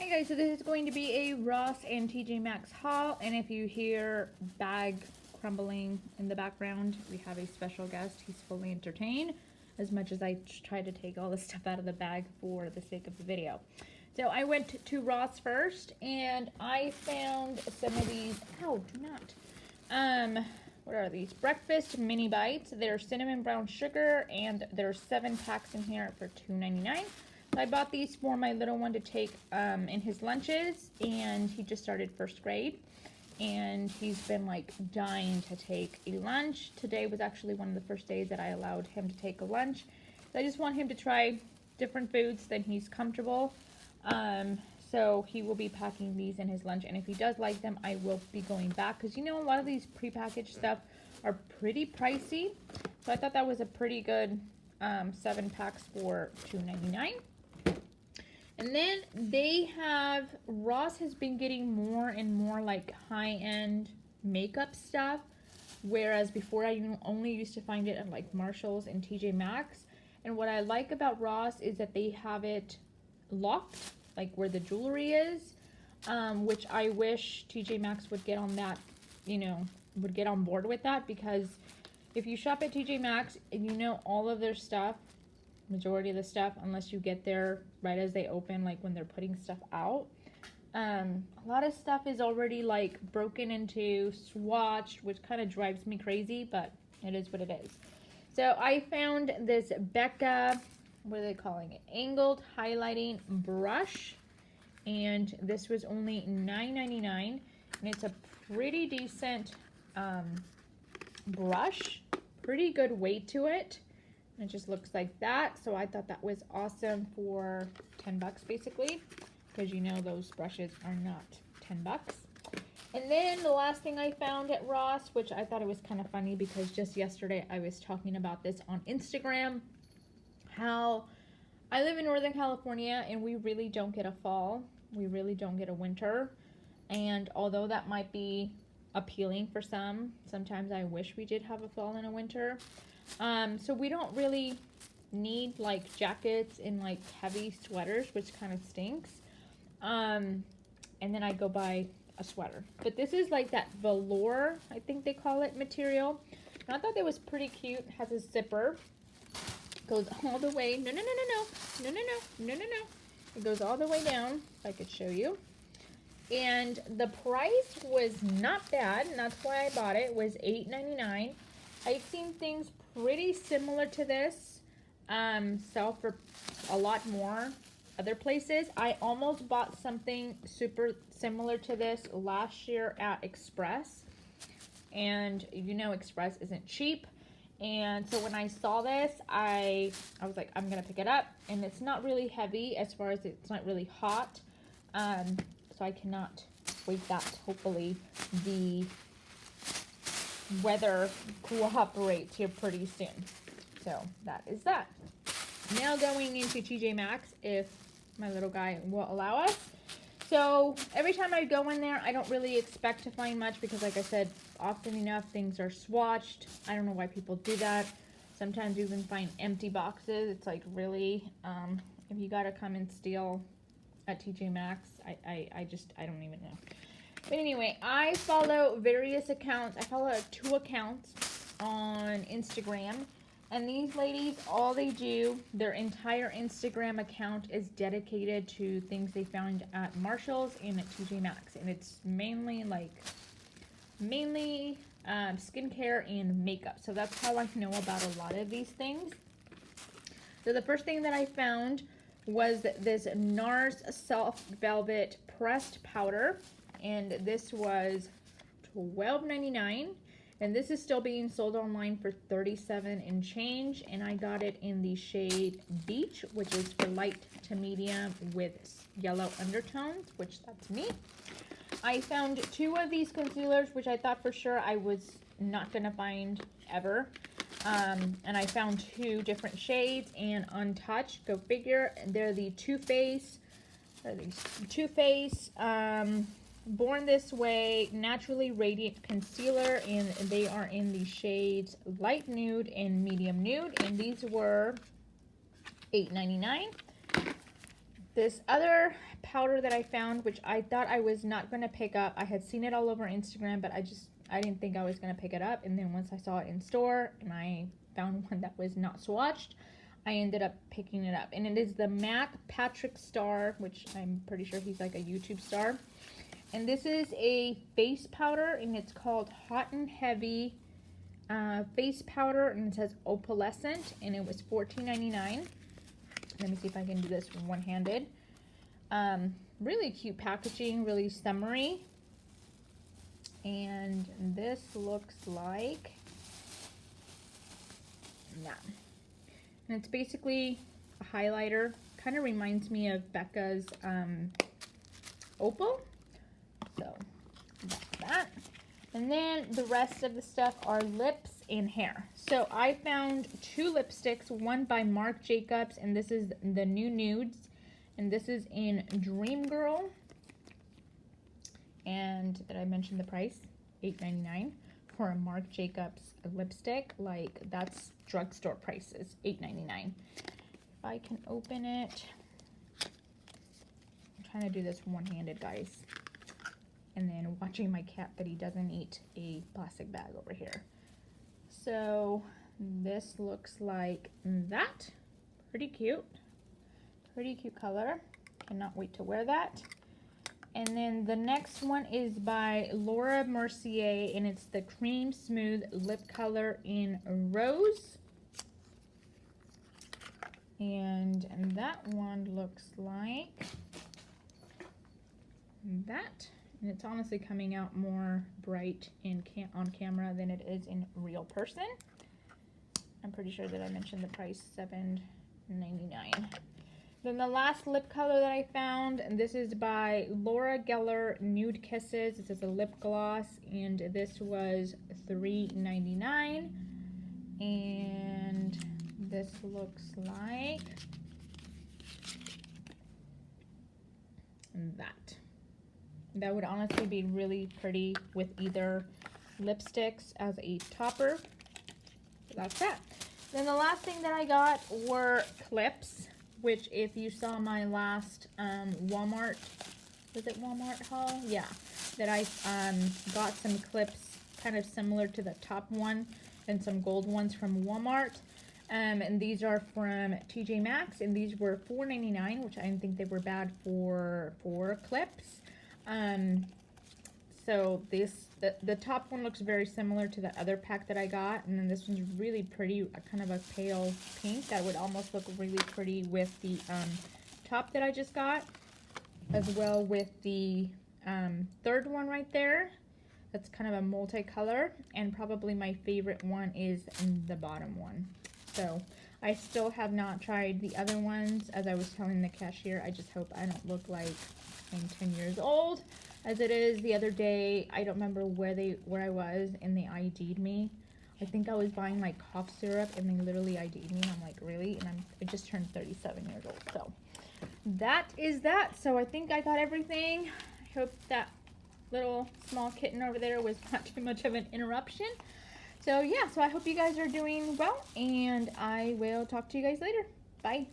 Hi guys, so this is going to be a Ross and Tjmaxx haul, and if you hear bag crumbling in the background, we have a special guest. He's fully entertained as much as I try to take all the stuff out of the bag for the sake of the video. So I went to Ross first and I found some of these, what are these? Breakfast mini bites. They're cinnamon brown sugar and there's 7 packs in here for $2.99. So I bought these for my little one to take in his lunches, and he just started first grade and he's been like dying to take a lunch. Today was actually one of the first days that I allowed him to take a lunch. So I just want him to try different foods than he's comfortable. So he will be packing these in his lunch, and if he does like them, I will be going back because, you know, a lot of these prepackaged stuff are pretty pricey. So I thought that was a pretty good 7 packs for $2.99. And then Ross has been getting more and more like high-end makeup stuff, whereas before I only used to find it at like Marshall's and Tjmaxx. And what I like about Ross is that they have it locked, like where the jewelry is, which I wish Tjmaxx would get on that, would get on board with that, because if you shop at Tjmaxx and you know all of their stuff, majority of the stuff, unless you get there right as they open, like when they're putting stuff out, a lot of stuff is already like broken into, swatched, which kind of drives me crazy, but it is what it is. So I found this Becca, what are they calling it, angled highlighting brush, and this was only $9.99, and it's a pretty decent brush, pretty good weight to it. It just looks like that, so I thought that was awesome for 10 bucks basically, because you know those brushes are not 10 bucks. And then the last thing I found at Ross, which I thought it was kind of funny because just yesterday I was talking about this on Instagram, how I live in Northern California and we really don't get a fall, we really don't get a winter, and although that might be appealing for some, sometimes I wish we did have a fall and a winter. So we don't really need like jackets and like heavy sweaters, which kind of stinks. And then I go buy a sweater. But this is like that velour, I think they call it, material. And I thought that was pretty cute. It has a zipper. Goes all the way. No. It goes all the way down, if I could show you. And the price was not bad, and that's why I bought it. It was $8.99. I've seen things pretty similar to this sell for a lot more other places. I almost bought something super similar to this last year at Express, and you know Express isn't cheap. And so when I saw this, I was like, I'm gonna pick it up. And it's not really heavy, as far as it's not really hot, so I cannot wait that hopefully the weather cooperates here pretty soon. So that is that. Now going into Tjmaxx, if my little guy will allow us. So every time I go in there, I don't really expect to find much because, like I said, often enough things are swatched. I don't know why people do that. Sometimes you even find empty boxes. It's like, really, if you gotta come and steal at Tjmaxx, I don't even know. But anyway, I follow various accounts. I follow 2 accounts on Instagram. And these ladies, all they do, their entire Instagram account is dedicated to things they found at Marshall's and at Tjmaxx. And it's mainly skincare and makeup. So that's how I know about a lot of these things. So the first thing that I found was this NARS Soft Velvet Pressed Powder. And this was $12.99, and this is still being sold online for $37 and change, and I got it in the shade Beach, which is for light to medium with yellow undertones, which that's me. I found 2 of these concealers, which I thought for sure I was not gonna find ever, and I found 2 different shades and untouched, go figure. They're the Too Faced Born This Way Naturally Radiant Concealer, and they are in the shades Light Nude and Medium Nude, and these were $8.99. this other powder that I found, which I thought I was not going to pick up. I had seen it all over Instagram, but I didn't think I was going to pick it up. And then once I saw it in store and I found one that was not swatched, I ended up picking it up. And it is the MAC Patrick Star, which I'm pretty sure he's like a YouTube star. And this is a face powder, and it's called Hot and Heavy face powder, and it says opalescent, and it was $14.99. Let me see if I can do this one-handed. Really cute packaging, really summery. And this looks like that. And it's basically a highlighter. Kind of reminds me of Becca's Opal. So that's that. And then the rest of the stuff are lips and hair. So I found 2 lipsticks, one by Marc Jacobs, and this is the New Nudes, and this is in Dream Girl. And did I mention the price? $8.99 for a Marc Jacobs lipstick. Like, that's drugstore prices, $8.99. If I can open it. I'm trying to do this one-handed, guys. And then watching my cat that he doesn't eat a plastic bag over here. So this looks like that. Pretty cute. Pretty cute color. Cannot wait to wear that. And then the next one is by Laura Mercier, and it's the Cream Smooth Lip Color in Rose. And that one looks like that. And it's honestly coming out more bright on camera than it is in real person. I'm pretty sure that I mentioned the price, $7.99. Then the last lip color that I found, and this is by Laura Geller Nude Kisses. This is a lip gloss, and this was $3.99. And this looks like that. That would honestly be really pretty with either lipsticks as a topper. So that's that. Then the last thing that I got were clips, which if you saw my last Walmart, was it Walmart haul? Yeah, that I got some clips kind of similar to the top one and some gold ones from Walmart. And these are from Tjmaxx, and these were $4.99, which I didn't think they were bad for clips. So the top one looks very similar to the other pack that I got, and then this one's really pretty, kind of a pale pink that would almost look really pretty with the top that I just got, as well with the third one right there. That's kind of a multicolor, and probably my favorite one is the bottom one. So I still have not tried the other ones. As I was telling the cashier, I just hope I don't look like I'm 10 years old. As it is, the other day, I don't remember where I was, and they ID'd me. I think I was buying like cough syrup, and they literally ID'd me, and I'm like, really? And I just turned 37 years old. So that is that. So I think I got everything. I hope that little small kitten over there was not too much of an interruption. So yeah, so I hope you guys are doing well, and I will talk to you guys later. Bye.